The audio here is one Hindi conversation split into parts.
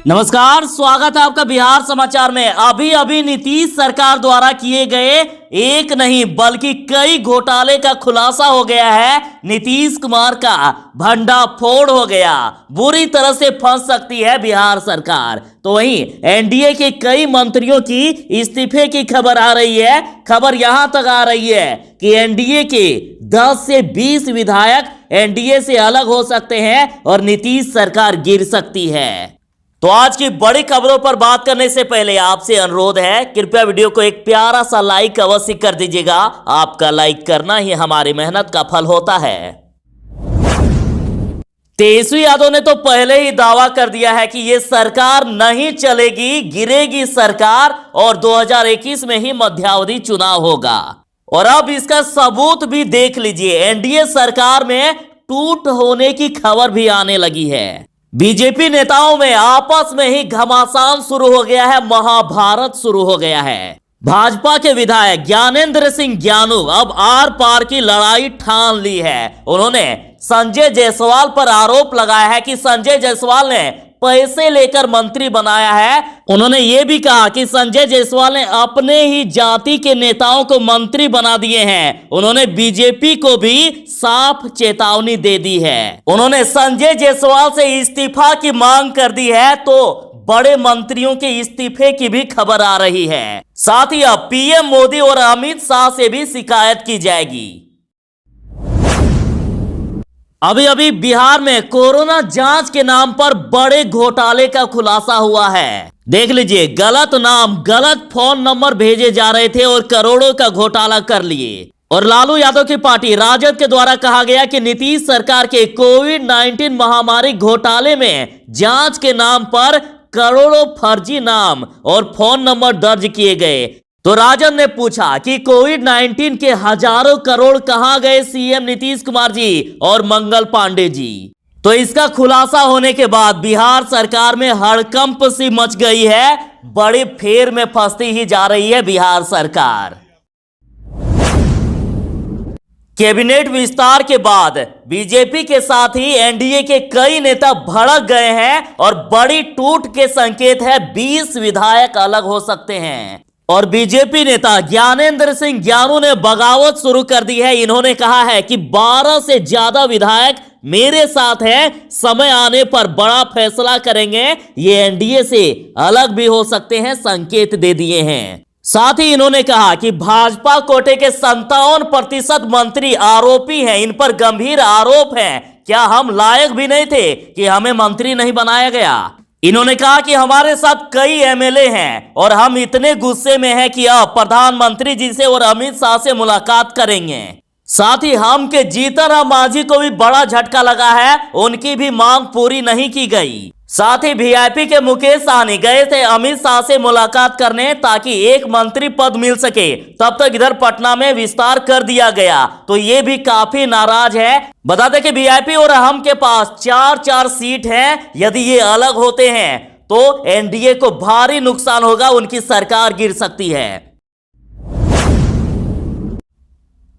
नमस्कार, स्वागत है आपका बिहार समाचार में। अभी नीतीश सरकार द्वारा किए गए एक नहीं बल्कि कई घोटाले का खुलासा हो गया है। नीतीश कुमार का भंडाफोड़ हो गया, बुरी तरह से फंस सकती है बिहार सरकार। तो वहीं एनडीए के कई मंत्रियों की इस्तीफे की खबर आ रही है। खबर यहां तक आ रही है कि एनडीए के 10 से 20 विधायक एनडीए से अलग हो सकते हैं और नीतीश सरकार गिर सकती है। तो आज की बड़ी खबरों पर बात करने से पहले आपसे अनुरोध है, कृपया वीडियो को एक प्यारा सा लाइक अवश्य कर दीजिएगा। आपका लाइक करना ही हमारी मेहनत का फल होता है। तेजस्वी यादव ने तो पहले ही दावा कर दिया है कि यह सरकार नहीं चलेगी, गिरेगी सरकार और 2021 में ही मध्यावधि चुनाव होगा। और अब इसका सबूत भी देख लीजिए, एनडीए सरकार में टूट होने की खबर भी आने लगी है। बीजेपी नेताओं में आपस में ही घमासान शुरू हो गया है, महाभारत शुरू हो गया है। भाजपा के विधायक ज्ञानेंद्र सिंह ज्ञानू अब आर पार की लड़ाई ठान ली है। उन्होंने संजय जायसवाल पर आरोप लगाया है कि संजय जायसवाल ने पैसे लेकर मंत्री बनाया है। उन्होंने यह भी कहा कि संजय जायसवाल ने अपने ही जाति के नेताओं को मंत्री बना दिए हैं। उन्होंने बीजेपी को भी साफ चेतावनी दे दी है। उन्होंने संजय जायसवाल से इस्तीफा की मांग कर दी है, तो बड़े मंत्रियों के इस्तीफे की भी खबर आ रही है। साथ ही अब पीएम मोदी और अमित शाह से भी शिकायत की जाएगी। अभी बिहार में कोरोना जांच के नाम पर बड़े घोटाले का खुलासा हुआ है। देख लीजिए, गलत नाम, गलत फोन नंबर भेजे जा रहे थे और करोड़ों का घोटाला कर लिए। और लालू यादव की पार्टी राजद के द्वारा कहा गया कि नीतीश सरकार के कोविड-19 महामारी घोटाले में जांच के नाम पर करोड़ों फर्जी नाम और फोन नंबर दर्ज किए गए। तो राजद ने पूछा कि कोविड-19 के हजारों करोड़ कहां गए सीएम नीतीश कुमार जी और मंगल पांडे जी। तो इसका खुलासा होने के बाद बिहार सरकार में हड़कंप सी मच गई है। बड़े फेर में फंसती ही जा रही है बिहार सरकार। कैबिनेट विस्तार के बाद बीजेपी के साथ ही एनडीए के कई नेता भड़क गए हैं और बड़ी टूट के संकेत है, 20 विधायक अलग हो सकते हैं। और बीजेपी नेता ज्ञानेंद्र सिंह ज्ञानू ने बगावत शुरू कर दी है। इन्होंने कहा है कि 12 से ज्यादा विधायक मेरे साथ हैं, समय आने पर बड़ा फैसला करेंगे, ये एनडीए से अलग भी हो सकते हैं, संकेत दे दिए हैं। साथ ही इन्होंने कहा कि भाजपा कोटे के 57% मंत्री आरोपी हैं, इन पर गंभीर आरोप हैं। क्या हम लायक भी नहीं थे कि हमें मंत्री नहीं बनाया गया? इन्होंने कहा कि हमारे साथ कई एमएलए हैं और हम इतने गुस्से में हैं कि अब प्रधानमंत्री जी से और अमित शाह से मुलाकात करेंगे। साथ ही हम के जीतन राम मांझी को भी बड़ा झटका लगा है, उनकी भी मांग पूरी नहीं की गई। साथ ही वीआईपी के मुकेश सहनी गए थे अमित शाह से मुलाकात करने ताकि एक मंत्री पद मिल सके। तब तक इधर पटना में विस्तार कर दिया गया, तो ये भी काफी नाराज है। बता दें कि वीआईपी और हम के पास 4-4 सीट हैं। यदि ये अलग होते हैं तो एनडीए को भारी नुकसान होगा, उनकी सरकार गिर सकती है।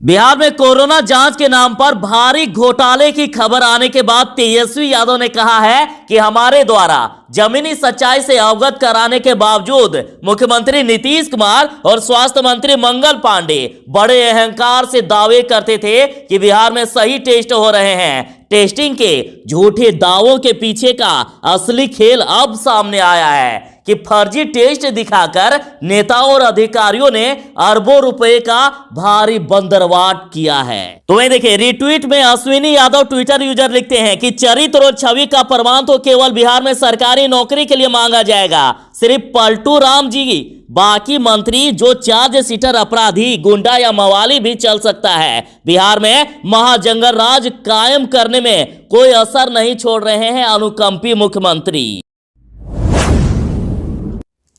बिहार में कोरोना जांच के नाम पर भारी घोटाले की खबर आने के बाद तेजस्वी यादव ने कहा है कि हमारे द्वारा जमीनी सच्चाई से अवगत कराने के बावजूद मुख्यमंत्री नीतीश कुमार और स्वास्थ्य मंत्री मंगल पांडे बड़े अहंकार से दावे करते थे कि बिहार में सही टेस्ट हो रहे हैं। टेस्टिंग के झूठे दावों के पीछे का असली खेल अब सामने आया है कि फर्जी टेस्ट दिखाकर नेताओं और अधिकारियों ने अरबों रुपए का भारी बंदरवाट किया है। तो वही देखिए, रिट्वीट में अश्विनी यादव ट्विटर यूजर लिखते हैं कि चरित्र और छवि का प्रमाण तो केवल बिहार में सरकारी नौकरी के लिए मांगा जाएगा। सिर्फ पलटू राम जी, बाकी मंत्री जो चार्ज सीटर अपराधी, गुंडा या मवाली भी चल सकता है। बिहार में महाजंगल राज कायम करने में कोई असर नहीं छोड़ रहे हैं अनुकंपी मुख्यमंत्री।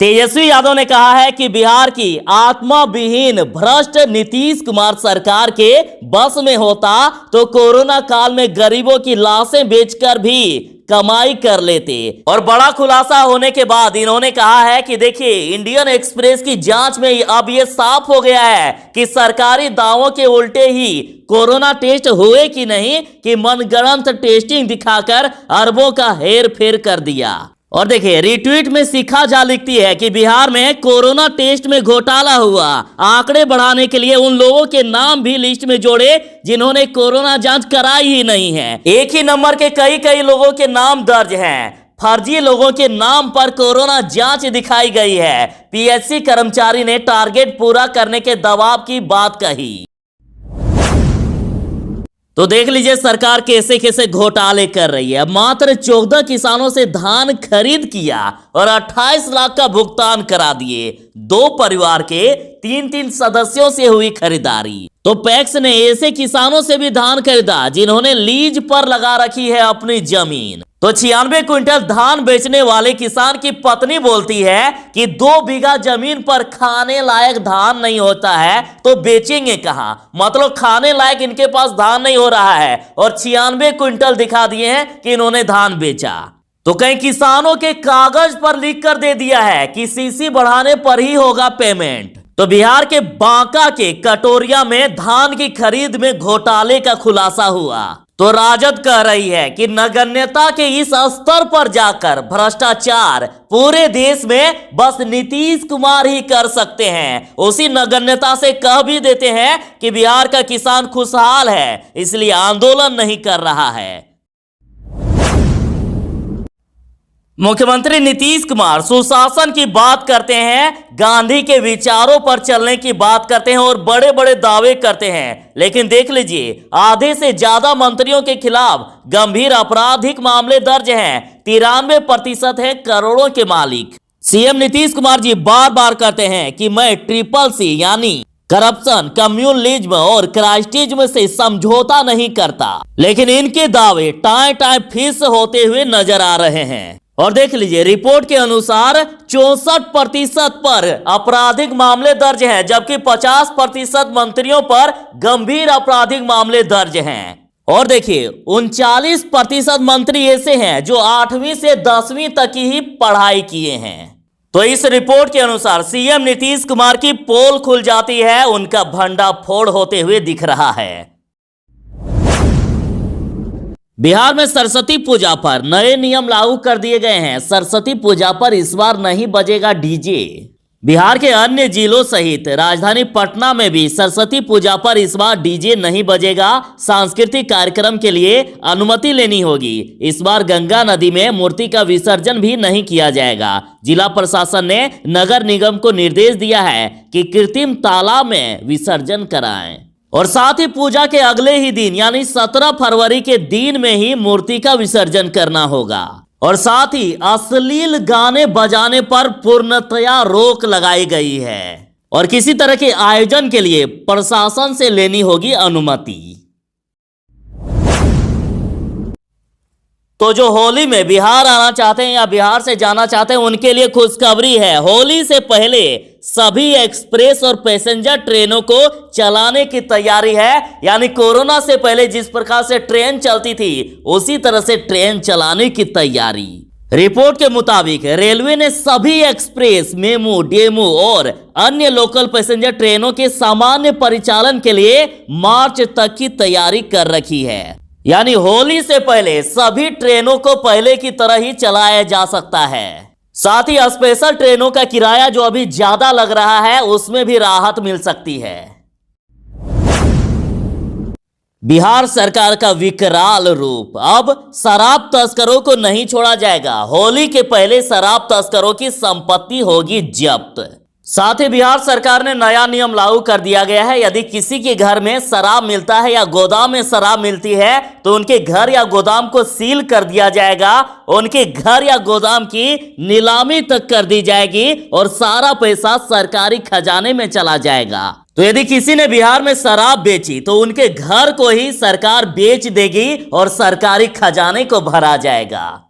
तेजस्वी यादव ने कहा है कि बिहार की आत्मा विहीन भ्रष्ट नीतीश कुमार सरकार के बस में होता तो कोरोना काल में गरीबों की लाशें बेचकर भी कमाई कर लेते। और बड़ा खुलासा होने के बाद इन्होंने कहा है कि देखिए, इंडियन एक्सप्रेस की जांच में अब यह साफ हो गया है कि सरकारी दावों के उल्टे ही कोरोना टेस्ट हुए कि नहीं, कि मनगढ़ंत टेस्टिंग दिखाकर अरबों का हेर फेर कर दिया। और देखिए रिट्वीट में शिखा झा लिखती है कि बिहार में कोरोना टेस्ट में घोटाला हुआ, आंकड़े बढ़ाने के लिए उन लोगों के नाम भी लिस्ट में जोड़े जिन्होंने कोरोना जांच कराई ही नहीं है। एक ही नंबर के कई लोगों के नाम दर्ज हैं। फर्जी लोगों के नाम पर कोरोना जांच दिखाई गई है। पीएचसी कर्मचारी ने टारगेट पूरा करने के दबाव की बात कही। तो देख लीजिए सरकार कैसे कैसे घोटाले कर रही है। मात्र 14 किसानों से धान खरीद किया और 28 लाख का भुगतान करा दिए। 2 परिवार के 3 सदस्यों से हुई खरीदारी। तो पैक्स ने ऐसे किसानों से भी धान खरीदा जिन्होंने लीज पर लगा रखी है अपनी जमीन। तो 96 क्विंटल धान बेचने वाले किसान की पत्नी बोलती है कि 2 बीघा जमीन पर खाने लायक धान नहीं होता है तो बेचेंगे कहां। मतलब खाने लायक इनके पास धान नहीं हो रहा है और 96 क्विंटल दिखा दिए हैं कि इन्होंने धान बेचा। तो कई किसानों के कागज पर लिख कर दे दिया है कि सीसी बढ़ाने पर ही होगा पेमेंट। तो बिहार के बांका के कटोरिया में धान की खरीद में घोटाले का खुलासा हुआ। तो राजद कह रही है कि नगण्यता के इस स्तर पर जाकर भ्रष्टाचार पूरे देश में बस नीतीश कुमार ही कर सकते हैं। उसी नगण्यता से कह भी देते हैं कि बिहार का किसान खुशहाल है, इसलिए आंदोलन नहीं कर रहा है। मुख्यमंत्री नीतीश कुमार सुशासन की बात करते हैं, गांधी के विचारों पर चलने की बात करते हैं और बड़े बड़े दावे करते हैं। लेकिन देख लीजिए आधे से ज्यादा मंत्रियों के खिलाफ गंभीर आपराधिक मामले दर्ज हैं। 93% है करोड़ों के मालिक। सीएम नीतीश कुमार जी बार बार कहते हैं कि मैं CCC यानी करप्शन, कम्युनलिज्म और क्राइस्टिज्म से समझौता नहीं करता। लेकिन इनके दावे टाए फिस होते हुए नजर आ रहे हैं। और देख लीजिए रिपोर्ट के अनुसार 64% पर आपराधिक मामले दर्ज हैं, जबकि 50% मंत्रियों पर गंभीर आपराधिक मामले दर्ज हैं। और देखिए 39% मंत्री ऐसे हैं जो 8वीं से 10वीं तक की ही पढ़ाई किए हैं। तो इस रिपोर्ट के अनुसार सीएम नीतीश कुमार की पोल खुल जाती है, उनका भंडाफोड़ होते हुए दिख रहा है। बिहार में सरस्वती पूजा पर नए नियम लागू कर दिए गए हैं। सरस्वती पूजा पर इस बार नहीं बजेगा डीजे। बिहार के अन्य जिलों सहित राजधानी पटना में भी सरस्वती पूजा पर इस बार डीजे नहीं बजेगा। सांस्कृतिक कार्यक्रम के लिए अनुमति लेनी होगी। इस बार गंगा नदी में मूर्ति का विसर्जन भी नहीं किया जाएगा। जिला प्रशासन ने नगर निगम को निर्देश दिया है कि कृत्रिम तालाब में विसर्जन कराएं और साथ ही पूजा के अगले ही दिन यानी 17 फरवरी के दिन में ही मूर्ति का विसर्जन करना होगा। और साथ ही अश्लील गाने बजाने पर पूर्णतया रोक लगाई गई है और किसी तरह के आयोजन के लिए प्रशासन से लेनी होगी अनुमति। तो जो होली में बिहार आना चाहते हैं या बिहार से जाना चाहते हैं उनके लिए खुशखबरी है। होली से पहले सभी एक्सप्रेस और पैसेंजर ट्रेनों को चलाने की तैयारी है। यानी कोरोना से पहले जिस प्रकार से ट्रेन चलती थी उसी तरह से ट्रेन चलाने की तैयारी। रिपोर्ट के मुताबिक रेलवे ने सभी एक्सप्रेस, मेमू, डेमू और अन्य लोकल पैसेंजर ट्रेनों के सामान्य परिचालन के लिए मार्च तक की तैयारी कर रखी है। यानी होली से पहले सभी ट्रेनों को पहले की तरह ही चलाया जा सकता है। साथ ही स्पेशल ट्रेनों का किराया जो अभी ज्यादा लग रहा है उसमें भी राहत मिल सकती है। बिहार सरकार का विकराल रूप, अब शराब तस्करों को नहीं छोड़ा जाएगा। होली के पहले शराब तस्करों की संपत्ति होगी जब्त। साथ ही बिहार सरकार ने नया नियम लागू कर दिया गया है। यदि किसी के घर में शराब मिलता है या गोदाम में शराब मिलती है तो उनके घर या गोदाम को सील कर दिया जाएगा। उनके घर या गोदाम की नीलामी तक कर दी जाएगी और सारा पैसा सरकारी खजाने में चला जाएगा। तो यदि किसी ने बिहार में शराब बेची तो उनके घर को ही सरकार बेच देगी और सरकारी खजाने को भरा जाएगा।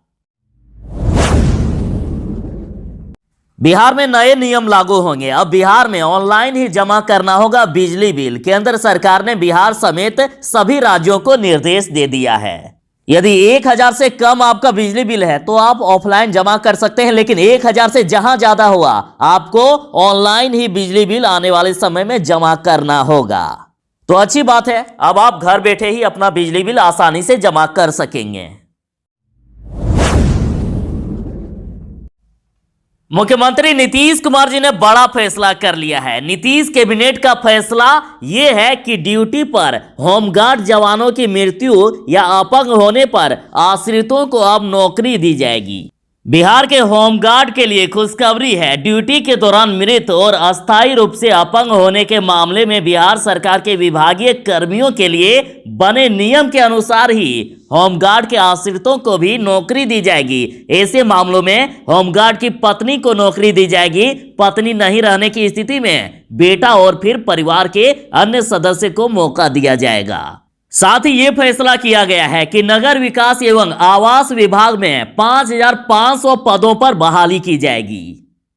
बिहार में नए नियम लागू होंगे। अब बिहार में ऑनलाइन ही जमा करना होगा बिजली बिल। केंद्र सरकार ने बिहार समेत सभी राज्यों को निर्देश दे दिया है। यदि 1000 से कम आपका बिजली बिल है तो आप ऑफलाइन जमा कर सकते हैं, लेकिन 1000 से जहां ज्यादा हुआ आपको ऑनलाइन ही बिजली बिल आने वाले समय में जमा करना होगा। तो अच्छी बात है, अब आप घर बैठे ही अपना बिजली बिल आसानी से जमा कर सकेंगे। मुख्यमंत्री नीतीश कुमार जी ने बड़ा फैसला कर लिया है। नीतीश कैबिनेट का फैसला यह है कि ड्यूटी पर होमगार्ड जवानों की मृत्यु या अपंग होने पर आश्रितों को अब नौकरी दी जाएगी। बिहार के होमगार्ड के लिए खुशखबरी है। ड्यूटी के दौरान मृत और अस्थायी रूप से अपंग होने के मामले में बिहार सरकार के विभागीय कर्मियों के लिए बने नियम के अनुसार ही होमगार्ड के आश्रितों को भी नौकरी दी जाएगी। ऐसे मामलों में होमगार्ड की पत्नी को नौकरी दी जाएगी। पत्नी नहीं रहने की स्थिति में बेटा और फिर परिवार के अन्य सदस्य को मौका दिया जाएगा। साथ ही ये फैसला किया गया है कि नगर विकास एवं आवास विभाग में 5,500 पदों पर बहाली की जाएगी।